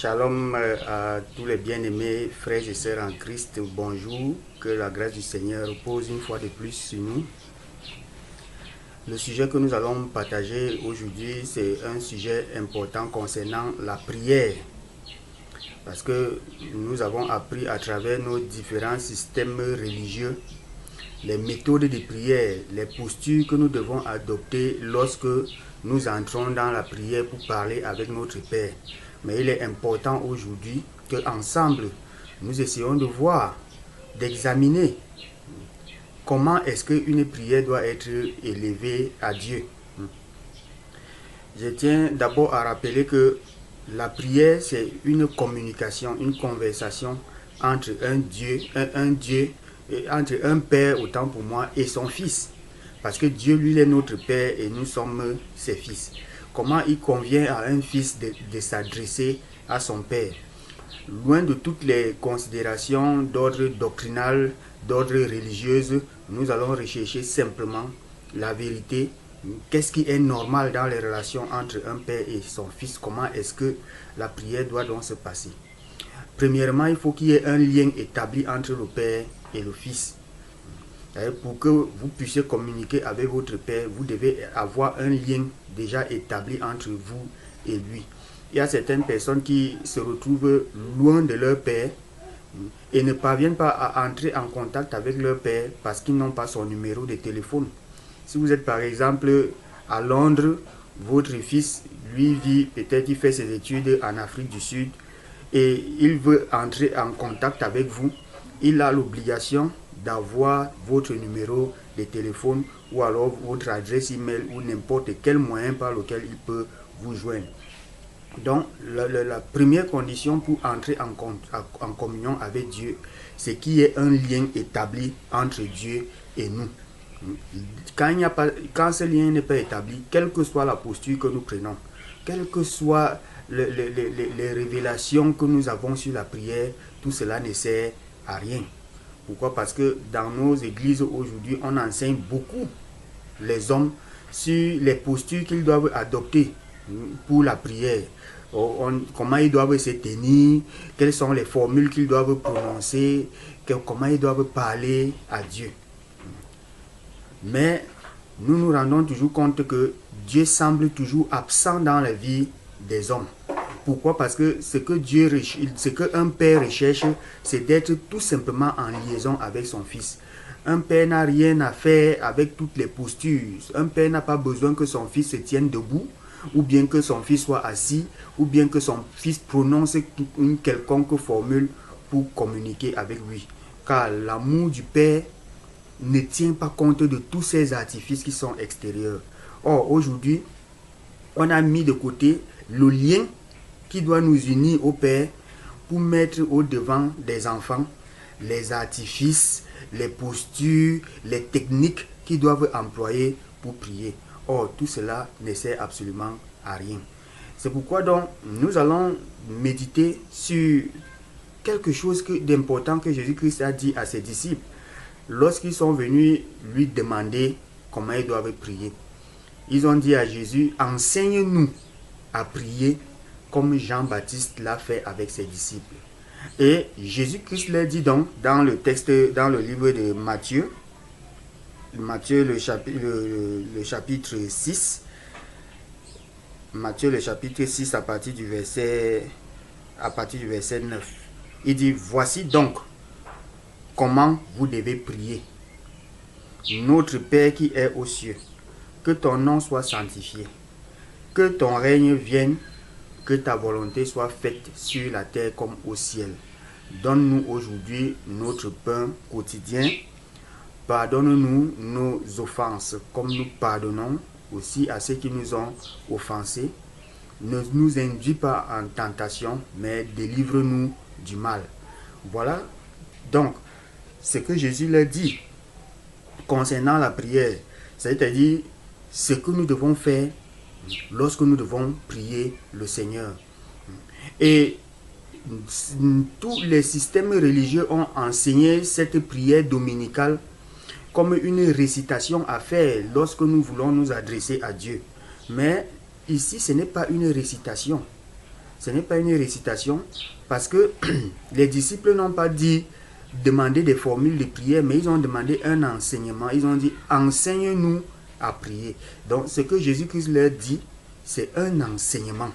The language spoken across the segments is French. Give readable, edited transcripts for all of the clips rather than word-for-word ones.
Shalom à tous les bien-aimés frères et sœurs en Christ. Bonjour, que la grâce du Seigneur repose une fois de plus sur nous. Le sujet que nous allons partager aujourd'hui, c'est un sujet important concernant la prière. Parce que nous avons appris à travers nos différents systèmes religieux les méthodes de prière, les postures que nous devons adopter lorsque nous entrons dans la prière pour parler avec notre Père. Mais il est important aujourd'hui qu'ensemble, nous essayons de voir, d'examiner comment est-ce qu'une prière doit être élevée à Dieu. Je tiens d'abord à rappeler que la prière, c'est une communication, une conversation entre entre un père, autant pour moi, et son fils. Parce que Dieu, lui, est notre père et nous sommes ses fils. Comment il convient à un fils de s'adresser à son père? Loin de toutes les considérations d'ordre doctrinal, d'ordre religieuse, nous allons rechercher simplement la vérité. Qu'est-ce qui est normal dans les relations entre un père et son fils? Comment est-ce que la prière doit donc se passer? Premièrement, il faut qu'il y ait un lien établi entre le père et le fils. Pour que vous puissiez communiquer avec votre père, vous devez avoir un lien déjà établi entre vous et lui. Il y a certaines personnes qui se retrouvent loin de leur père et ne parviennent pas à entrer en contact avec leur père parce qu'ils n'ont pas son numéro de téléphone. Si vous êtes par exemple à Londres, votre fils, lui vit, peut-être il fait ses études en Afrique du Sud et il veut entrer en contact avec vous, il a l'obligation d'avoir votre numéro de téléphone ou alors votre adresse email ou n'importe quel moyen par lequel il peut vous joindre. Donc, la première condition pour entrer en communion avec Dieu, c'est qu'il y ait un lien établi entre Dieu et nous. Quand ce lien n'est pas établi, quelle que soit la posture que nous prenons, quelles que soient les révélations que nous avons sur la prière, tout cela ne sert à rien. Pourquoi? Parce que dans nos églises aujourd'hui, on enseigne beaucoup les hommes sur les postures qu'ils doivent adopter pour la prière. Comment ils doivent se tenir, quelles sont les formules qu'ils doivent prononcer, comment ils doivent parler à Dieu. Mais nous nous rendons toujours compte que Dieu semble toujours absent dans la vie des hommes. Pourquoi? Parce que ce qu'un père recherche, c'est d'être tout simplement en liaison avec son fils. Un père n'a rien à faire avec toutes les postures. Un père n'a pas besoin que son fils se tienne debout, ou bien que son fils soit assis, ou bien que son fils prononce une quelconque formule pour communiquer avec lui. Car l'amour du père ne tient pas compte de tous ces artifices qui sont extérieurs. Or, aujourd'hui, on a mis de côté le lien qui doit nous unir au Père pour mettre au devant des enfants les artifices, les postures, les techniques qu'ils doivent employer pour prier. Or, tout cela ne sert absolument à rien. C'est pourquoi donc nous allons méditer sur quelque chose d'important que Jésus-Christ a dit à ses disciples lorsqu'ils sont venus lui demander comment ils doivent prier. Ils ont dit à Jésus, enseigne-nous à prier comme Jean-Baptiste l'a fait avec ses disciples. Et Jésus-Christ leur dit donc dans le texte, dans le livre de Matthieu, le chapitre 6, Matthieu le chapitre 6 à partir du verset 9. Il dit, voici donc comment vous devez prier. Notre Père qui est aux cieux, que ton nom soit sanctifié, que ton règne vienne, que ta volonté soit faite sur la terre comme au ciel. Donne-nous aujourd'hui notre pain quotidien. Pardonne-nous nos offenses, comme nous pardonnons aussi à ceux qui nous ont offensés. Ne nous induis pas en tentation, mais délivre-nous du mal. Voilà donc ce que Jésus leur dit concernant la prière, c'est-à-dire ce que nous devons faire lorsque nous devons prier le Seigneur. Et tous les systèmes religieux ont enseigné cette prière dominicale comme une récitation à faire lorsque nous voulons nous adresser à Dieu. Mais ici, ce n'est pas une récitation. ce n'est pas une récitation, parce que les disciples n'ont pas dit demander des formules de prière, mais ils ont demandé un enseignement. Ils ont dit enseigne-nous à prier. Donc ce que Jésus-Christ leur dit, c'est un enseignement.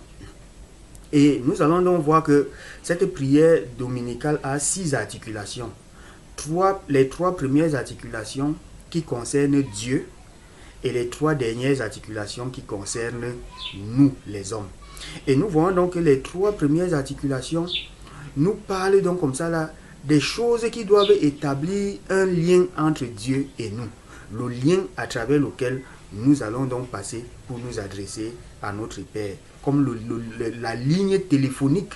Et nous allons donc voir que cette prière dominicale a 6 articulations. Les 3 premières articulations qui concernent Dieu et les 3 dernières articulations qui concernent nous, les hommes. Et nous voyons donc que les 3 premières articulations nous parlent donc comme ça là des choses qui doivent établir un lien entre Dieu et nous. Le lien à travers lequel nous allons donc passer pour nous adresser à notre Père. Comme la ligne téléphonique.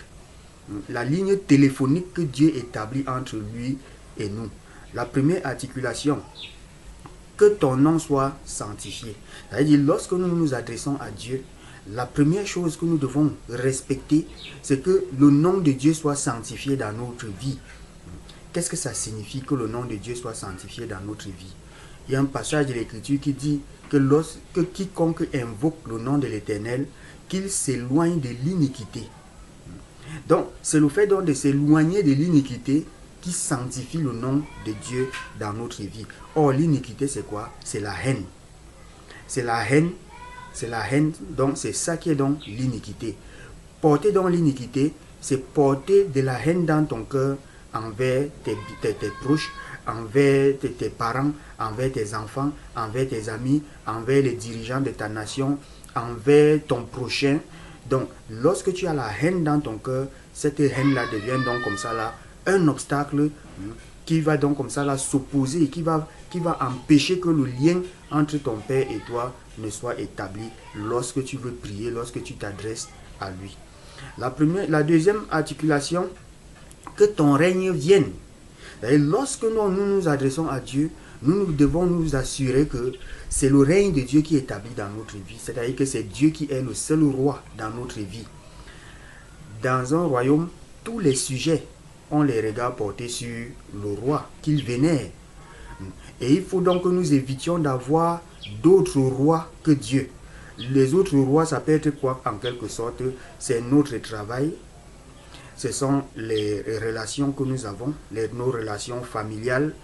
La ligne téléphonique que Dieu établit entre lui et nous. La première articulation, que ton nom soit sanctifié. C'est-à-dire, lorsque nous nous adressons à Dieu, la première chose que nous devons respecter, c'est que le nom de Dieu soit sanctifié dans notre vie. Qu'est-ce que ça signifie que le nom de Dieu soit sanctifié dans notre vie? Il y a un passage de l'Écriture qui dit que lorsque quiconque invoque le nom de l'Éternel, qu'il s'éloigne de l'iniquité. Donc, c'est le fait donc de s'éloigner de l'iniquité qui sanctifie le nom de Dieu dans notre vie. Or, l'iniquité, c'est quoi? C'est la haine. C'est la haine. C'est la haine. Donc, c'est ça qui est donc l'iniquité. Porter donc l'iniquité, c'est porter de la haine dans ton cœur envers tes proches, envers tes parents, envers tes enfants, envers tes amis, envers les dirigeants de ta nation, envers ton prochain. Donc, lorsque tu as la haine dans ton cœur, cette haine-là devient donc comme ça là un obstacle qui va donc comme ça là s'opposer, qui va empêcher que le lien entre ton Père et toi ne soit établi lorsque tu veux prier, lorsque tu t'adresses à lui. La deuxième articulation, que ton règne vienne. Et lorsque nous nous adressons à Dieu, nous devons nous assurer que c'est le règne de Dieu qui est établi dans notre vie. C'est-à-dire que c'est Dieu qui est le seul roi dans notre vie. Dans un royaume, tous les sujets ont les regards portés sur le roi qu'ils vénèrent. Et il faut donc que nous évitions d'avoir d'autres rois que Dieu. Les autres rois, ça peut être quoi en quelque sorte? C'est notre travail. Ce sont les relations que nous avons, nos relations familiales,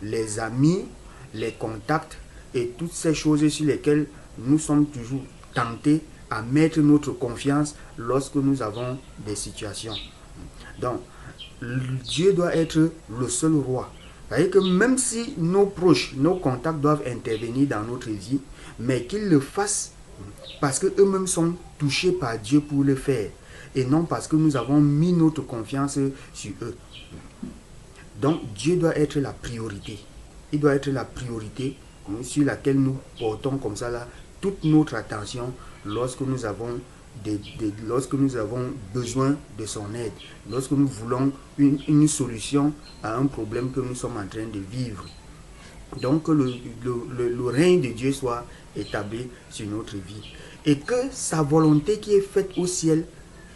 les amis, les contacts et toutes ces choses sur lesquelles nous sommes toujours tentés à mettre notre confiance lorsque nous avons des situations. Donc, Dieu doit être le seul roi. C'est-à-dire que même si nos proches, nos contacts doivent intervenir dans notre vie, mais qu'ils le fassent parce qu'eux-mêmes sont touchés par Dieu pour le faire. Et non parce que nous avons mis notre confiance sur eux. Donc Dieu doit être la priorité. Il doit être la priorité sur laquelle nous portons comme ça là toute notre attention lorsque nous avons besoin de son aide, lorsque nous voulons une solution à un problème que nous sommes en train de vivre. Donc que le règne de Dieu soit établi sur notre vie. Et que sa volonté qui est faite au ciel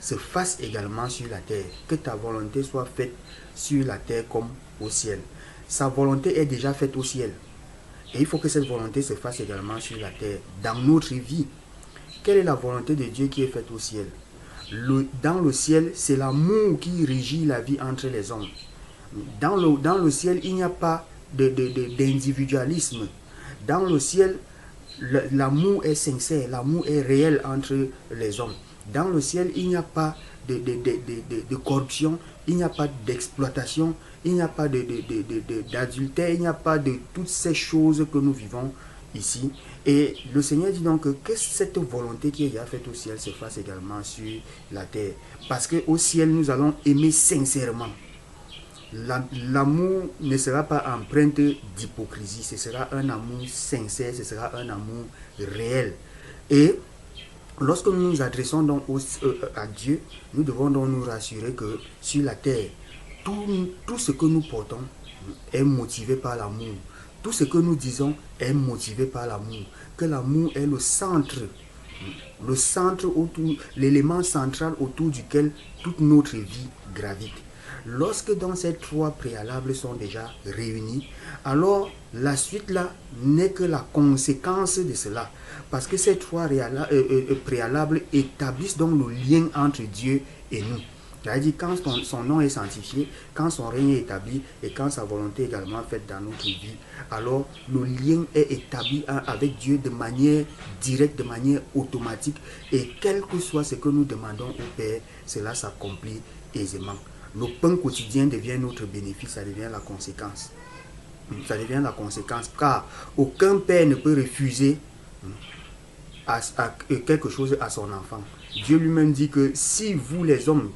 se fasse également sur la terre. Que ta volonté soit faite sur la terre comme au ciel. Sa volonté est déjà faite au ciel. Et il faut que cette volonté se fasse également sur la terre, dans notre vie. Quelle est la volonté de Dieu qui est faite au ciel? Dans le ciel, c'est l'amour qui régit la vie entre les hommes. Dans le ciel, il n'y a pas d'individualisme. Dans le ciel, l'amour est sincère, l'amour est réel entre les hommes. Dans le ciel, il n'y a pas de corruption, il n'y a pas d'exploitation, il n'y a pas d'adultère, il n'y a pas de toutes ces choses que nous vivons ici. Et le Seigneur dit donc que cette volonté qui est déjà faite au ciel se fasse également sur la terre. Parce qu'au ciel, nous allons aimer sincèrement. L'amour ne sera pas empreinte d'hypocrisie, ce sera un amour sincère, ce sera un amour réel. Et lorsque nous nous adressons donc à Dieu, nous devons donc nous rassurer que sur la terre, tout ce que nous portons est motivé par l'amour. Tout ce que nous disons est motivé par l'amour. Que l'amour est le centre autour, l'élément central autour duquel toute notre vie gravite. Lorsque dans ces trois préalables sont déjà réunis, alors la suite là n'est que la conséquence de cela. Parce que ces trois préalables établissent donc le lien entre Dieu et nous. C'est-à-dire quand son nom est sanctifié, quand son règne est établi et quand sa volonté est également faite dans notre vie, alors le lien est établi avec Dieu de manière directe, de manière automatique, et quel que soit ce que nous demandons au Père, cela s'accomplit aisément. Le pain quotidien devient notre bénéfice, ça devient la conséquence. Ça devient la conséquence, car aucun père ne peut refuser quelque chose à son enfant. Dieu lui-même dit que si vous les hommes,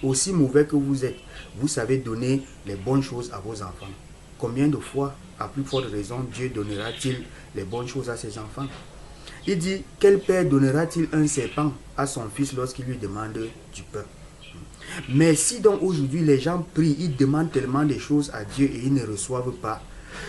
aussi mauvais que vous êtes, vous savez donner les bonnes choses à vos enfants, combien de fois, à plus forte raison, Dieu donnera-t-il les bonnes choses à ses enfants? Il dit, quel père donnera-t-il un serpent à son fils lorsqu'il lui demande du pain? Mais si donc aujourd'hui les gens prient, ils demandent tellement de choses à Dieu et ils ne reçoivent pas,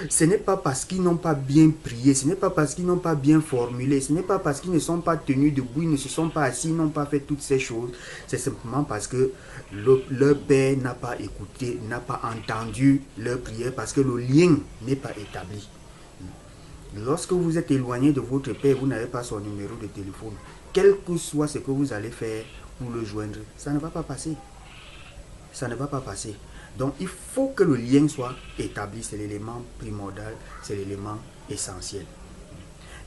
ce n'est pas parce qu'ils n'ont pas bien prié, ce n'est pas parce qu'ils n'ont pas bien formulé, ce n'est pas parce qu'ils ne sont pas tenus debout, ils ne se sont pas assis, ils n'ont pas fait toutes ces choses. C'est simplement parce que leur Père n'a pas écouté, n'a pas entendu leur prière, parce que le lien n'est pas établi. Lorsque vous êtes éloigné de votre Père, vous n'avez pas son numéro de téléphone, quel que soit ce que vous allez faire pour le joindre, ça ne va pas passer. Ça ne va pas passer. Donc il faut que le lien soit établi, c'est l'élément primordial, c'est l'élément essentiel.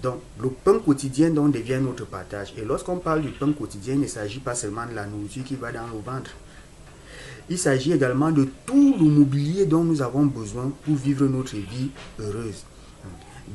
Donc le pain quotidien donc devient notre partage. Et lorsqu'on parle du pain quotidien, il ne s'agit pas seulement de la nourriture qui va dans le ventre. Il s'agit également de tout le mobilier dont nous avons besoin pour vivre notre vie heureuse.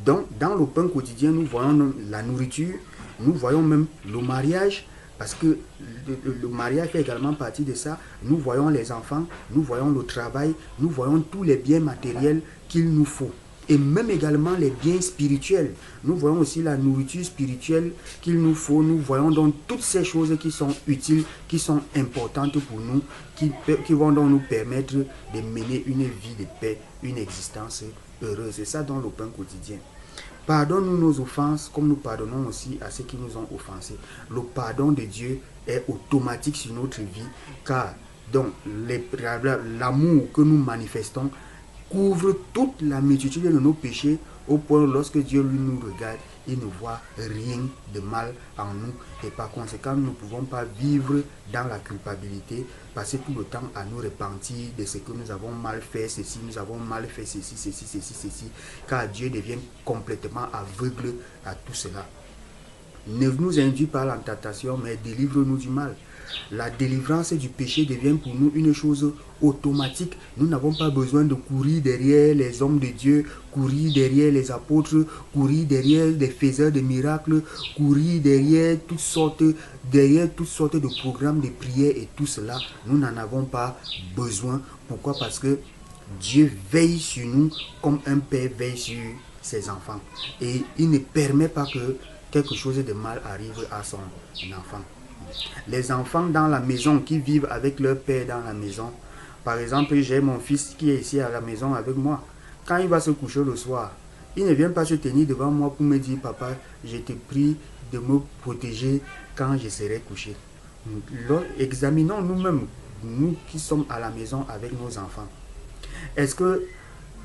Donc dans le pain quotidien, nous voyons la nourriture, nous voyons même le mariage, parce que le mariage fait également partie de ça. Nous voyons les enfants, nous voyons le travail, nous voyons tous les biens matériels qu'il nous faut. Et même également les biens spirituels. Nous voyons aussi la nourriture spirituelle qu'il nous faut. Nous voyons donc toutes ces choses qui sont utiles, qui sont importantes pour nous, qui vont donc nous permettre de mener une vie de paix, une existence heureuse. C'est ça dans le pain quotidien. Pardonne-nous nos offenses comme nous pardonnons aussi à ceux qui nous ont offensés. Le pardon de Dieu est automatique sur notre vie, car donc l'amour que nous manifestons couvre toute la multitude de nos péchés, au point où lorsque Dieu lui nous regarde, il ne voit rien de mal en nous, et par conséquent nous ne pouvons pas vivre dans la culpabilité, passer tout le temps à nous repentir de ce que nous avons mal fait, ceci, nous avons mal fait ceci, car Dieu devient complètement aveugle à tout cela. Ne nous induis pas en tentation, mais délivre-nous du mal. La délivrance du péché devient pour nous une chose automatique. Nous n'avons pas besoin de courir derrière les hommes de Dieu, courir derrière les apôtres, courir derrière les faiseurs de miracles, courir derrière toutes sortes de programmes de prière et tout cela. Nous n'en avons pas besoin. Pourquoi? Parce que Dieu veille sur nous comme un père veille sur ses enfants. Et il ne permet pas que quelque chose de mal arrive à son enfant. Les enfants dans la maison qui vivent avec leur père dans la maison. Par exemple, j'ai mon fils qui est ici à la maison avec moi. Quand il va se coucher le soir, il ne vient pas se tenir devant moi pour me dire, papa, je te prie de me protéger quand je serai couché. Examinons nous-mêmes, nous qui sommes à la maison avec nos enfants. Est-ce que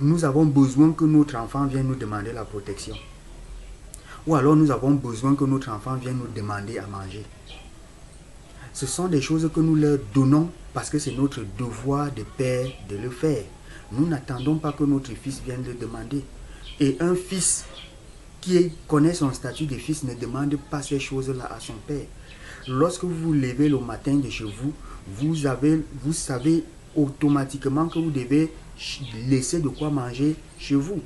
nous avons besoin que notre enfant vienne nous demander la protection? Ou alors nous avons besoin que notre enfant vienne nous demander à manger? Ce sont des choses que nous leur donnons parce que c'est notre devoir de père de le faire. Nous n'attendons pas que notre fils vienne le demander. Et un fils qui connaît son statut de fils ne demande pas ces choses-là à son père. Lorsque vous vous levez le matin de chez vous, vous savez automatiquement que vous devez laisser de quoi manger chez vous.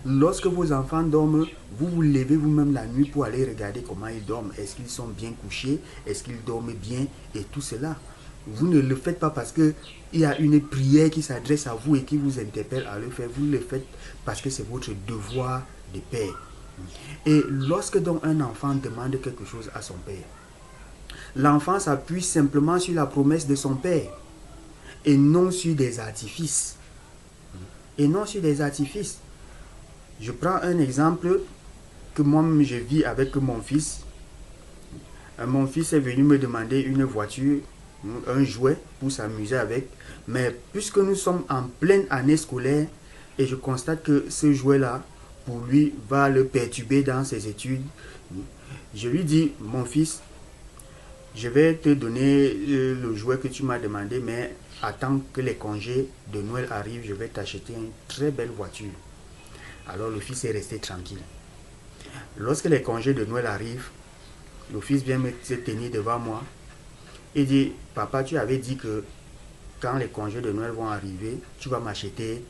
Lorsque vos enfants dorment, vous vous levez vous-même la nuit pour aller regarder comment ils dorment. Est-ce qu'ils sont bien couchés? Est-ce qu'ils dorment bien? Et tout cela. Vous ne le faites pas parce qu'il y a une prière qui s'adresse à vous et qui vous interpelle à le faire. Vous le faites parce que c'est votre devoir de père. Et lorsque donc un enfant demande quelque chose à son père, l'enfant s'appuie simplement sur la promesse de son père et non sur des artifices. Et non sur des artifices. Je prends un exemple que moi-même je vis avec mon fils. Mon fils est venu me demander une voiture un jouet pour s'amuser avec. Mais puisque nous sommes en pleine année scolaire et je constate que ce jouet-là, pour lui, va le perturber dans ses études, je lui dis, mon fils, je vais te donner le jouet que tu m'as demandé, mais attends que les congés de Noël arrivent, je vais t'acheter une très belle voiture. Alors le fils est resté tranquille. Lorsque les congés de Noël arrivent, le fils vient se tenir devant moi et dit, papa, tu avais dit que quand les congés de Noël vont arriver, tu vas m'acheter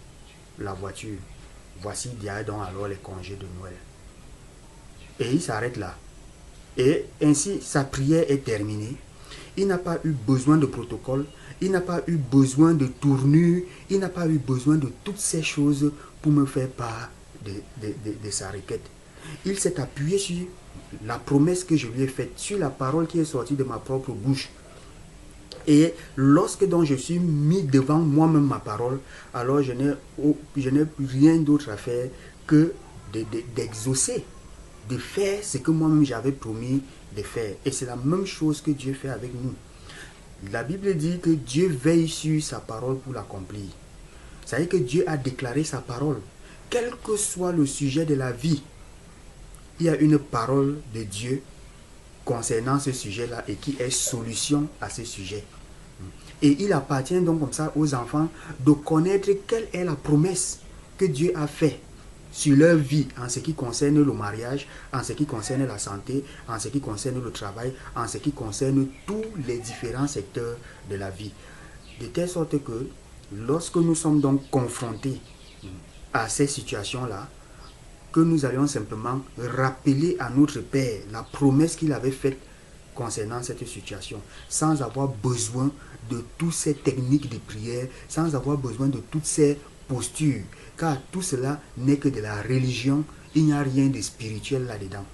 la voiture. Voici donc alors les congés de Noël. Et il s'arrête là. Et ainsi, sa prière est terminée. Il n'a pas eu besoin de protocole, il n'a pas eu besoin de tournure, il n'a pas eu besoin de toutes ces choses pour me faire part de sa requête. Il s'est appuyé sur la promesse que je lui ai faite, sur la parole qui est sortie de ma propre bouche. Et lorsque donc je suis mis devant moi-même ma parole, alors je n'ai rien d'autre à faire que d'exaucer, de faire ce que moi-même j'avais promis de faire. Et c'est la même chose que Dieu fait avec nous. La Bible dit que Dieu veille sur sa parole pour l'accomplir. Ça veut dire que Dieu a déclaré sa parole. Quel que soit le sujet de la vie, il y a une parole de Dieu concernant ce sujet-là et qui est solution à ce sujet. Et il appartient donc comme ça aux enfants de connaître quelle est la promesse que Dieu a faite sur leur vie en ce qui concerne le mariage, en ce qui concerne la santé, en ce qui concerne le travail, en ce qui concerne tous les différents secteurs de la vie. De telle sorte que lorsque nous sommes donc confrontés à ces situations-là, que nous allions simplement rappeler à notre Père la promesse qu'il avait faite concernant cette situation, sans avoir besoin de toutes ces techniques de prière, sans avoir besoin de toutes ces postures, car tout cela n'est que de la religion, il n'y a rien de spirituel là-dedans.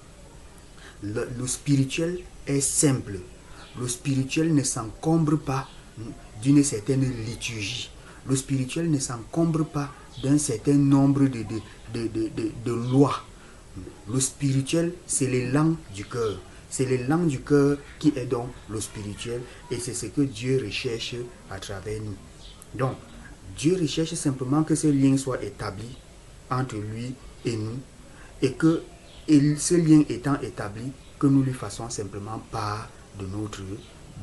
Le spirituel est simple, le spirituel ne s'encombre pas d'une certaine liturgie, le spirituel ne s'encombre pas d'un certain nombre de lois. Le spirituel, c'est l'élan du cœur. C'est l'élan du cœur qui est donc le spirituel et c'est ce que Dieu recherche à travers nous. Donc, Dieu recherche simplement que ce lien soit établi entre lui et nous et que ce lien étant établi, que nous lui fassions simplement part de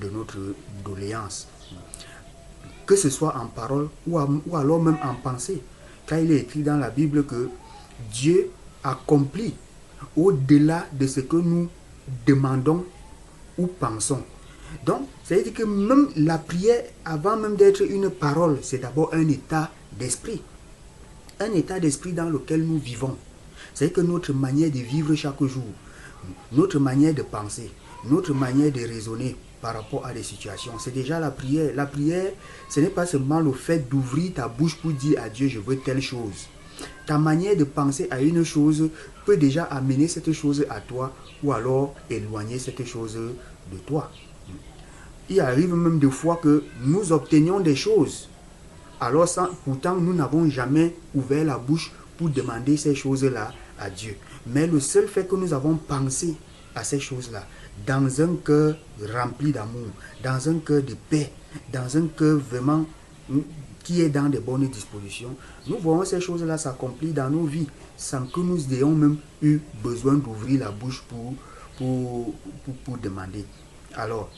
notre doléance. Que ce soit en parole ou alors même en pensée. Car il est écrit dans la Bible que Dieu accomplit au-delà de ce que nous demandons ou pensons. Donc, ça veut dire que même la prière, avant même d'être une parole, c'est d'abord un état d'esprit. Un état d'esprit dans lequel nous vivons. C'est que notre manière de vivre chaque jour, notre manière de penser, notre manière de raisonner par rapport à des situations, c'est déjà la prière. La prière, ce n'est pas seulement le fait d'ouvrir ta bouche pour dire à Dieu, je veux telle chose. Ta manière de penser à une chose peut déjà amener cette chose à toi ou alors éloigner cette chose de toi. Il arrive même des fois que nous obtenions des choses. Alors pourtant, nous n'avons jamais ouvert la bouche pour demander ces choses-là à Dieu. Mais le seul fait que nous avons pensé à ces choses-là, dans un cœur rempli d'amour, dans un cœur de paix, dans un cœur vraiment qui est dans de bonnes dispositions, nous voyons ces choses-là s'accomplir dans nos vies sans que nous ayons même eu besoin d'ouvrir la bouche pour demander. Alors,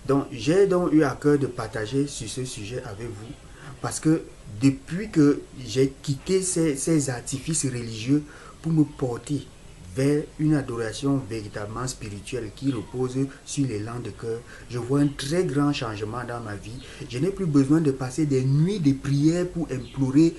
donc j'ai donc eu à cœur de partager sur ce sujet avec vous parce que depuis que j'ai quitté ces artifices religieux pour me porter vers une adoration véritablement spirituelle qui repose sur l'élan de cœur, je vois un très grand changement dans ma vie. Je n'ai plus besoin de passer des nuits de prière pour implorer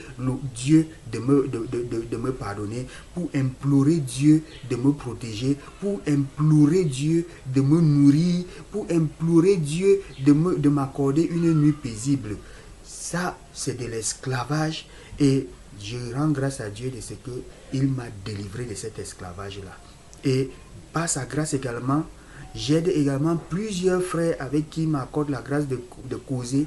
Dieu de me pardonner, pour implorer Dieu de me protéger, pour implorer Dieu de me nourrir, pour implorer Dieu de m'accorder une nuit paisible. Ça, c'est de l'esclavage et je rends grâce à Dieu de ce qu'il m'a délivré de cet esclavage-là. Et par sa grâce également, j'aide également plusieurs frères avec qui m'accorde la grâce de causer,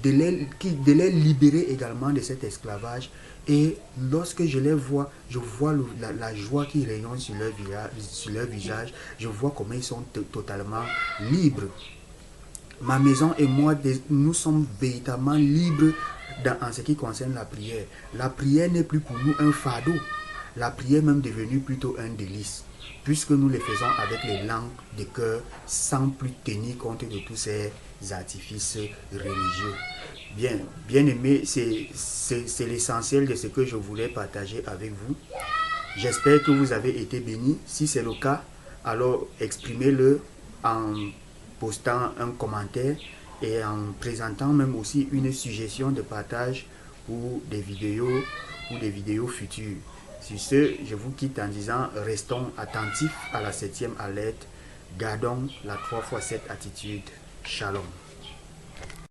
de les libérer également de cet esclavage. Et lorsque je les vois, je vois la joie qui rayonne sur leur visage, je vois comment ils sont totalement libres. ma maison et moi, nous sommes véritablement libres en ce qui concerne la prière. La prière n'est plus pour nous un fardeau. La prière est même devenue plutôt un délice, puisque nous le faisons avec les langues de cœur, sans plus tenir compte de tous ces artifices religieux. Bien aimé, c'est l'essentiel de ce que je voulais partager avec vous. J'espère que vous avez été bénis. Si c'est le cas, alors exprimez-le en postant un commentaire et en présentant même aussi une suggestion de partage pour des vidéos futures. Sur ce, je vous quitte en disant restons attentifs à la 7e alerte. Gardons la 3x7 attitude. Shalom.